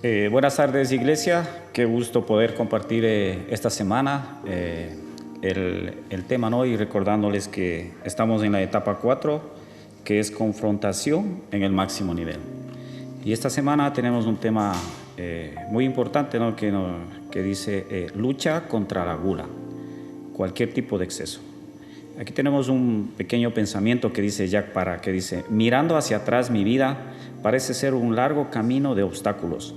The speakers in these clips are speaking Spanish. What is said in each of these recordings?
Buenas tardes, iglesia. Qué gusto poder compartir esta semana el tema, ¿no? Y recordándoles que estamos en la etapa 4, que es confrontación en el máximo nivel. Y esta semana tenemos un tema muy importante, ¿no? Que dice lucha contra la gula, cualquier tipo de exceso. Aquí tenemos un pequeño pensamiento que dice Jack Parra, que dice: mirando hacia atrás, mi vida parece ser un largo camino de obstáculos,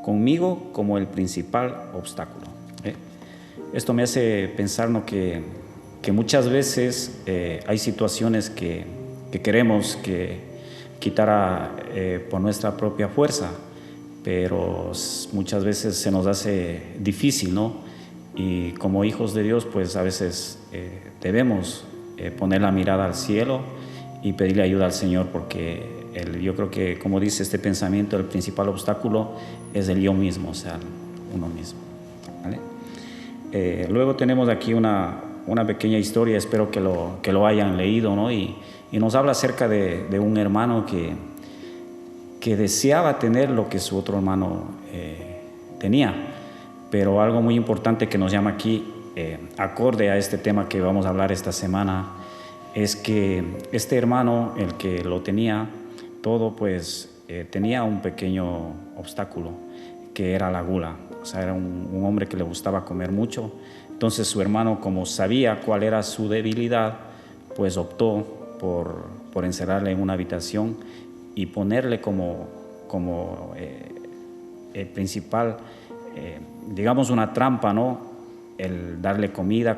conmigo como el principal obstáculo. Esto me hace pensar, ¿no?, que muchas veces hay situaciones que queremos quitar por nuestra propia fuerza, pero muchas veces se nos hace difícil, ¿no? Y como hijos de Dios, pues a veces debemos poner la mirada al cielo y pedirle ayuda al Señor, porque yo creo que, como dice este pensamiento, el principal obstáculo es el yo mismo, o sea, uno mismo, ¿vale? Luego tenemos aquí una pequeña historia, espero que lo hayan leído, ¿no? Y nos habla acerca de un hermano que deseaba tener lo que su otro hermano tenía. Pero algo muy importante que nos llama aquí, acorde a este tema que vamos a hablar esta semana, es que este hermano, el que lo tenía todo, pues tenía un pequeño obstáculo, que era la gula. O sea, era un hombre que le gustaba comer mucho. Entonces su hermano, como sabía cuál era su debilidad, pues optó por encerrarle en una habitación y ponerle como el principal, digamos, una trampa, ¿no? El darle comida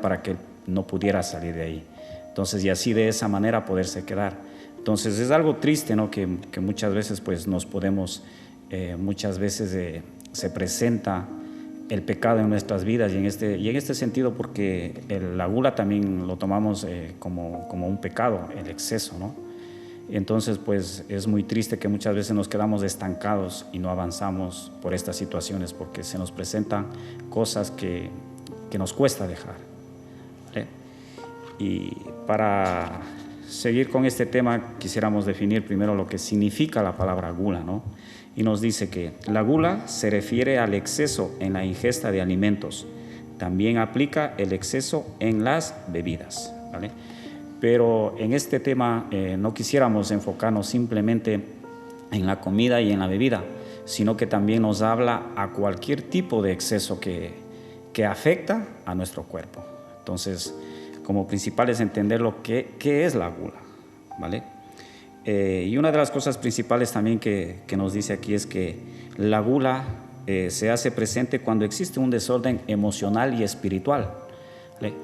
para que él no pudiera salir de ahí. Entonces, y así de esa manera poderse quedar. Entonces es algo triste, ¿no? Que muchas veces pues nos podemos, muchas veces se presenta el pecado en nuestras vidas, y en este sentido, porque la gula también lo tomamos como un pecado, el exceso, ¿no? Entonces pues es muy triste que muchas veces nos quedamos estancados y no avanzamos por estas situaciones, porque se nos presentan cosas que nos cuesta dejar, ¿vale? Y para seguir con este tema quisiéramos definir primero lo que significa la palabra gula, ¿no? Y nos dice que la gula se refiere al exceso en la ingesta de alimentos. También aplica el exceso en las bebidas, ¿vale? Pero en este tema no quisiéramos enfocarnos simplemente en la comida y en la bebida, sino que también nos habla a cualquier tipo de exceso que afecta a nuestro cuerpo. Entonces, como principal es entender qué es la gula, ¿vale? Y una de las cosas principales también que nos dice aquí es que la gula se hace presente cuando existe un desorden emocional y espiritual, ¿vale?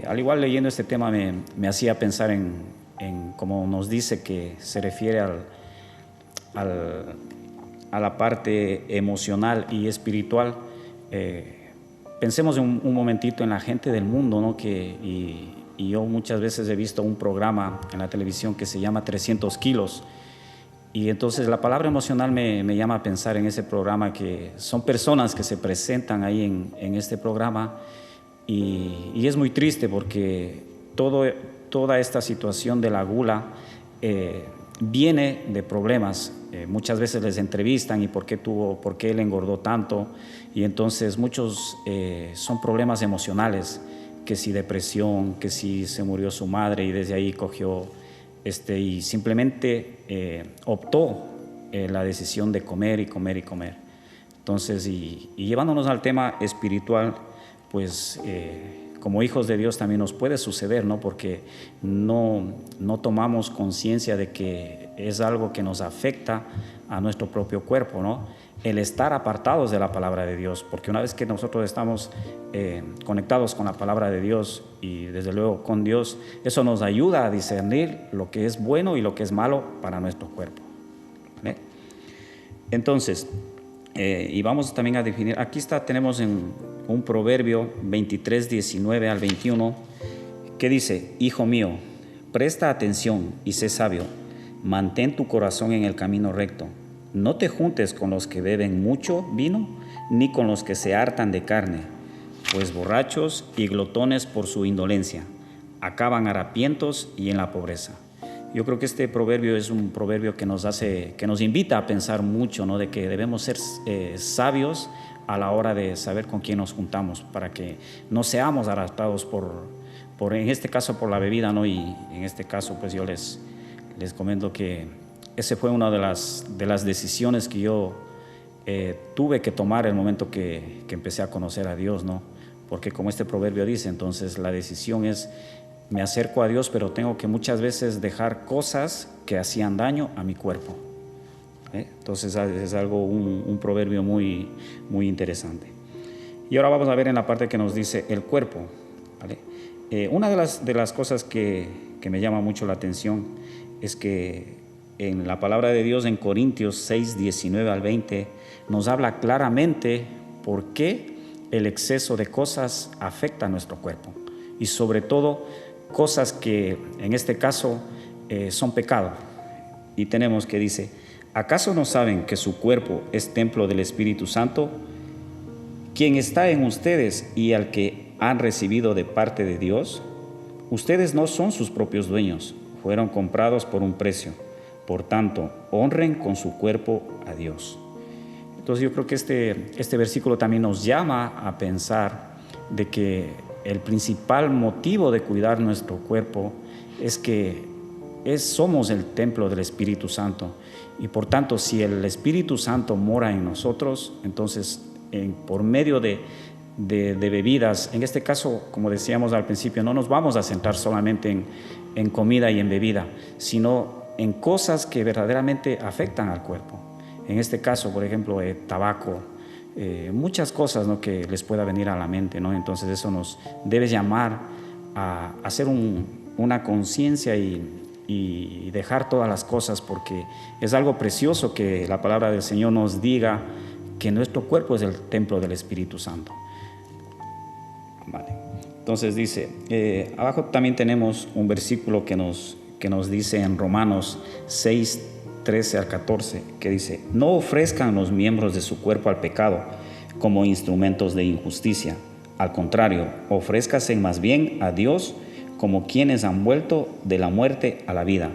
Al igual, leyendo este tema me hacía pensar en cómo nos dice que se refiere a la parte emocional y espiritual. Pensemos un momentito en la gente del mundo, ¿no? Y yo muchas veces he visto un programa en la televisión que se llama 300 kilos. Y entonces la palabra emocional me llama a pensar en ese programa, que son personas que se presentan ahí en este programa. Y es muy triste porque toda esta situación de la gula viene de problemas. Muchas veces les entrevistan y por qué él engordó tanto, y entonces muchos son problemas emocionales, que si depresión, que si se murió su madre y desde ahí cogió y simplemente optó la decisión de comer y comer y comer. Entonces, y llevándonos al tema espiritual, pues como hijos de Dios también nos puede suceder, ¿no? Porque no tomamos conciencia de que es algo que nos afecta a nuestro propio cuerpo, ¿no? El estar apartados de la palabra de Dios, porque una vez que nosotros estamos conectados con la palabra de Dios y desde luego con Dios, eso nos ayuda a discernir lo que es bueno y lo que es malo para nuestro cuerpo, ¿vale? Entonces, y vamos también a definir, aquí tenemos en un proverbio 23, 19 al 21, que dice: hijo mío, presta atención y sé sabio, mantén tu corazón en el camino recto, no te juntes con los que beben mucho vino, ni con los que se hartan de carne, pues borrachos y glotones por su indolencia, acaban harapientos y en la pobreza. Yo creo que este proverbio es un proverbio que nos invita a pensar mucho, ¿no? De que debemos ser sabios a la hora de saber con quién nos juntamos, para que no seamos arrastrados por en este caso, por la bebida, ¿no? Y en este caso, pues yo les comento que esa fue una de las decisiones que yo tuve que tomar el momento que empecé a conocer a Dios, ¿no? Porque como este proverbio dice, entonces la decisión es: me acerco a Dios, pero tengo que muchas veces dejar cosas que hacían daño a mi cuerpo. Entonces es algo, un proverbio muy, muy interesante. Y ahora vamos a ver en la parte que nos dice el cuerpo, ¿vale? Una de las cosas que me llama mucho la atención es que en la palabra de Dios en Corintios 6, 19 al 20 nos habla claramente por qué el exceso de cosas afecta a nuestro cuerpo, y sobre todo cosas que en este caso son pecado. Y tenemos que dice: ¿acaso no saben que su cuerpo es templo del Espíritu Santo, quien está en ustedes y al que han recibido de parte de Dios? Ustedes no son sus propios dueños, fueron comprados por un precio. Por tanto, honren con su cuerpo a Dios. Entonces yo creo que este versículo también nos llama a pensar de que el principal motivo de cuidar nuestro cuerpo es que somos el templo del Espíritu Santo, y por tanto, si el Espíritu Santo mora en nosotros, entonces por medio de bebidas, en este caso, como decíamos al principio, no nos vamos a centrar solamente en comida y en bebida, sino en cosas que verdaderamente afectan al cuerpo. En este caso, por ejemplo, tabaco, muchas cosas, ¿no?, que les pueda venir a la mente, ¿no? Entonces eso nos debe llamar a hacer una conciencia y dejar todas las cosas, porque es algo precioso que la palabra del Señor nos diga que nuestro cuerpo es el templo del Espíritu Santo. Vale. Entonces dice, abajo también tenemos un versículo que nos dice en Romanos 6, 13 al 14, que dice: no ofrezcan los miembros de su cuerpo al pecado como instrumentos de injusticia. Al contrario, ofrézcanse más bien a Dios como quienes han vuelto de la muerte a la vida,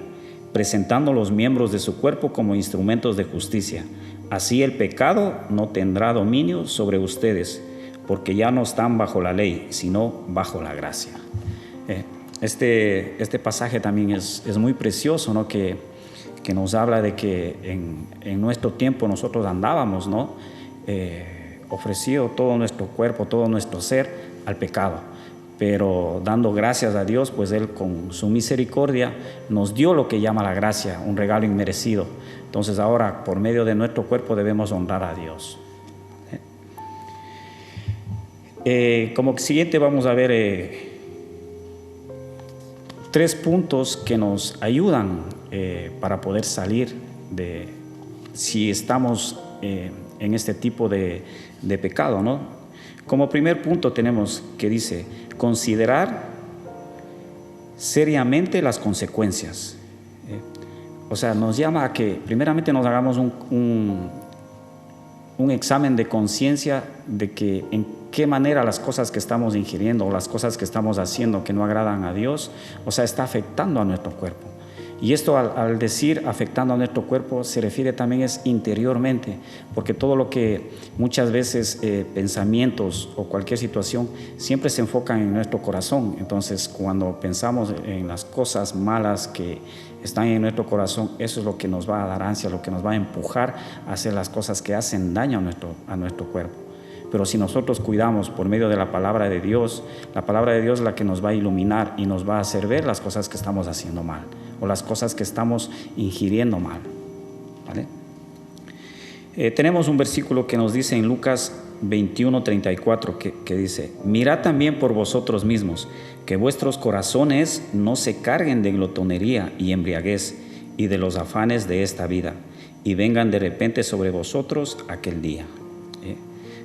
presentando los miembros de su cuerpo como instrumentos de justicia. Así el pecado no tendrá dominio sobre ustedes, porque ya no están bajo la ley, sino bajo la gracia. Este pasaje también es muy precioso, ¿no?, que nos habla de que en nuestro tiempo nosotros andábamos, ¿no?, ofrecido todo nuestro cuerpo, todo nuestro ser al pecado, pero dando gracias a Dios, pues Él con su misericordia nos dio lo que llama la gracia, un regalo inmerecido. Entonces ahora, por medio de nuestro cuerpo, debemos honrar a Dios. Como siguiente vamos a ver 3 puntos que nos ayudan para poder salir de si estamos en este tipo de pecado, ¿no? Como primer punto tenemos que dice: considerar seriamente las consecuencias. O sea, nos llama a que primeramente nos hagamos un examen de conciencia de que en qué manera las cosas que estamos ingiriendo o las cosas que estamos haciendo que no agradan a Dios, o sea, está afectando a nuestro cuerpo. Y esto al decir afectando a nuestro cuerpo se refiere también es interiormente, porque todo lo que muchas veces pensamientos o cualquier situación siempre se enfocan en nuestro corazón. Entonces cuando pensamos en las cosas malas que están en nuestro corazón, eso es lo que nos va a dar ansia, lo que nos va a empujar a hacer las cosas que hacen daño a nuestro cuerpo. Pero si nosotros cuidamos por medio de la palabra de Dios, la palabra de Dios es la que nos va a iluminar y nos va a hacer ver las cosas que estamos haciendo mal o las cosas que estamos ingiriendo mal, ¿vale? Tenemos un versículo que nos dice en Lucas 21:34 que dice: mirad también por vosotros mismos, que vuestros corazones no se carguen de glotonería y embriaguez y de los afanes de esta vida, y vengan de repente sobre vosotros aquel día.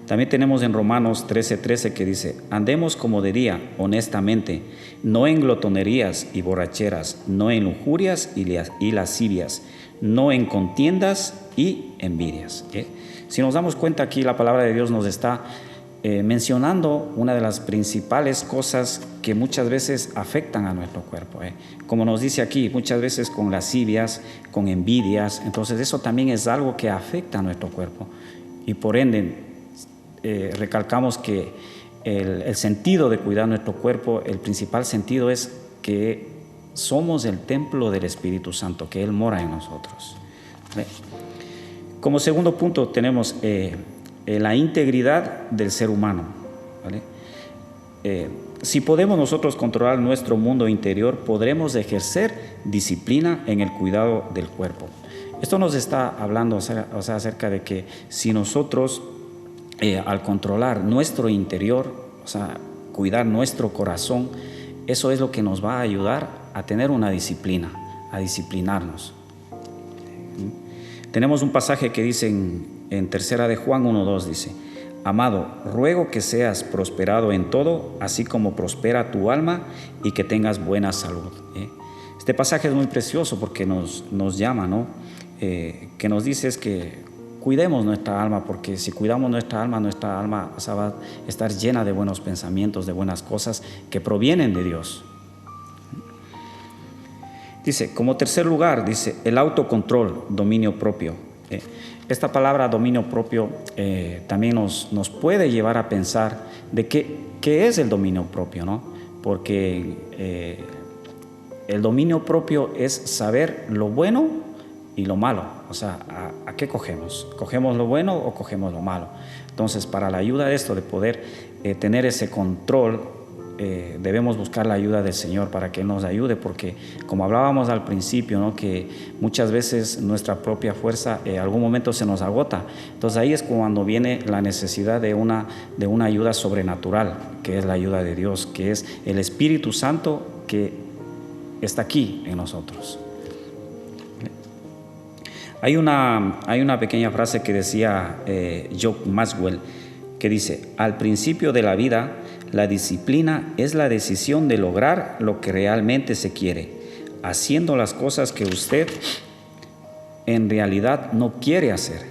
También tenemos en Romanos 13:13 que dice: andemos como de día, honestamente, no en glotonerías y borracheras, no en lujurias y lascivias, no en contiendas y envidias. Si nos damos cuenta, aquí la palabra de Dios nos está mencionando una de las principales cosas que muchas veces afectan a nuestro cuerpo. Como nos dice aquí, muchas veces con lascivias, con envidias, entonces eso también es algo que afecta a nuestro cuerpo. Y por ende, recalcamos que el sentido de cuidar nuestro cuerpo, el principal sentido es que somos el templo del Espíritu Santo, que Él mora en nosotros. Como segundo punto tenemos la integridad del ser humano. ¿Vale? Si podemos nosotros controlar nuestro mundo interior, podremos ejercer disciplina en el cuidado del cuerpo. Esto nos está hablando acerca de que si nosotros al controlar nuestro interior, cuidar nuestro corazón, eso es lo que nos va a ayudar a tener una disciplina, a disciplinarnos. Tenemos un pasaje que dice en tercera de Juan 1:2, dice: Amado, ruego que seas prosperado en todo, así como prospera tu alma, y que tengas buena salud. Este pasaje es muy precioso porque nos llama, ¿no? Que nos dice es que cuidemos nuestra alma, porque si cuidamos nuestra alma va a estar llena de buenos pensamientos, de buenas cosas que provienen de Dios. Dice, como tercer lugar, dice el autocontrol, dominio propio. Esta palabra dominio propio también nos puede llevar a pensar de qué es el dominio propio, ¿no? Porque el dominio propio es saber lo bueno y lo malo. ¿A qué cogemos? ¿Cogemos lo bueno o cogemos lo malo? Entonces, para la ayuda de esto, de poder tener ese control, debemos buscar la ayuda del Señor para que Él nos ayude, porque como hablábamos al principio, ¿no? Que muchas veces nuestra propia fuerza en algún momento se nos agota. Entonces ahí es cuando viene la necesidad de una ayuda sobrenatural, que es la ayuda de Dios, que es el Espíritu Santo que está aquí en nosotros. Hay una pequeña frase que decía John Maxwell, que dice: al principio de la vida, la disciplina es la decisión de lograr lo que realmente se quiere, haciendo las cosas que usted en realidad no quiere hacer.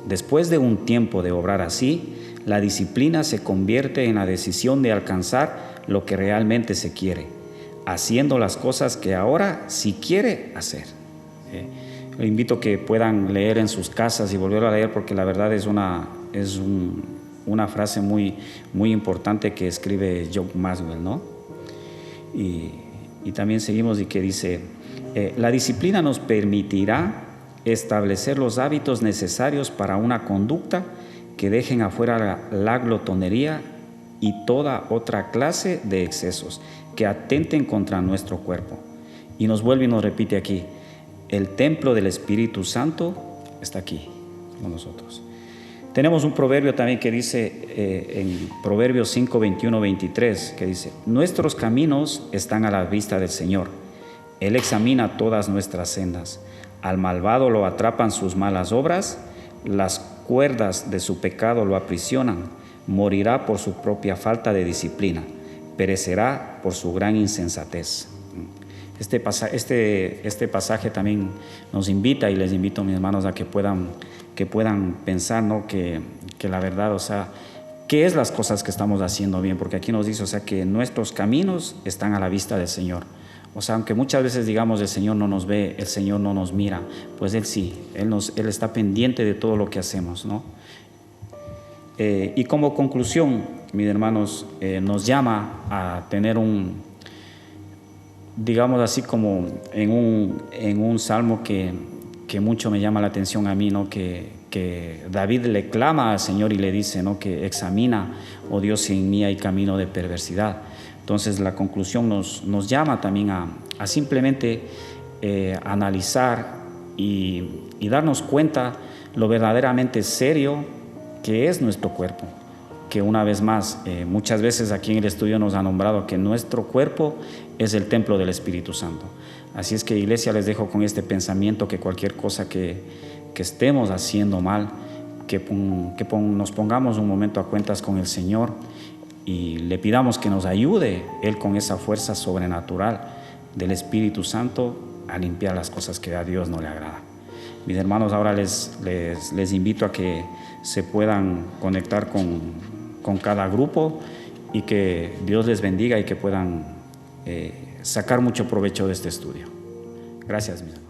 Después de un tiempo de obrar así, la disciplina se convierte en la decisión de alcanzar lo que realmente se quiere, haciendo las cosas que ahora sí quiere hacer. Les invito a que puedan leer en sus casas y volver a leer, porque la verdad es una frase muy, muy importante que escribe John Maxwell, ¿no? Y también seguimos y que dice: la disciplina nos permitirá establecer los hábitos necesarios para una conducta que dejen afuera la glotonería y toda otra clase de excesos que atenten contra nuestro cuerpo. Y nos vuelve y nos repite aquí: el templo del Espíritu Santo está aquí con nosotros. Tenemos un proverbio también que dice en Proverbios 5, 21, 23, que dice: nuestros caminos están a la vista del Señor. Él examina todas nuestras sendas. Al malvado lo atrapan sus malas obras, las cuerdas de su pecado lo aprisionan. Morirá por su propia falta de disciplina, perecerá por su gran insensatez. Este pasaje también nos invita, y les invito, mis hermanos, a que puedan pensar, ¿no? que la verdad, ¿qué es las cosas que estamos haciendo bien? Porque aquí nos dice, que nuestros caminos están a la vista del Señor. Aunque muchas veces digamos el Señor no nos ve, el Señor no nos mira, pues Él sí, Él está pendiente de todo lo que hacemos, ¿no? Y como conclusión, mis hermanos, nos llama a tener digamos así como en un salmo que mucho me llama la atención a mí, ¿no? Que David le clama al Señor y le dice, ¿no? Que examina, oh Dios, si en mí hay camino de perversidad. Entonces la conclusión nos llama también a simplemente analizar y darnos cuenta lo verdaderamente serio que es nuestro cuerpo. Que una vez más, muchas veces aquí en el estudio nos ha nombrado que nuestro cuerpo es el templo del Espíritu Santo. Así es que, iglesia, les dejo con este pensamiento, que cualquier cosa que estemos haciendo mal, que nos pongamos un momento a cuentas con el Señor y le pidamos que nos ayude Él con esa fuerza sobrenatural del Espíritu Santo a limpiar las cosas que a Dios no le agrada. Mis hermanos, ahora les invito a que se puedan conectar con con cada grupo, y que Dios les bendiga y que puedan sacar mucho provecho de este estudio. Gracias, mis amigos.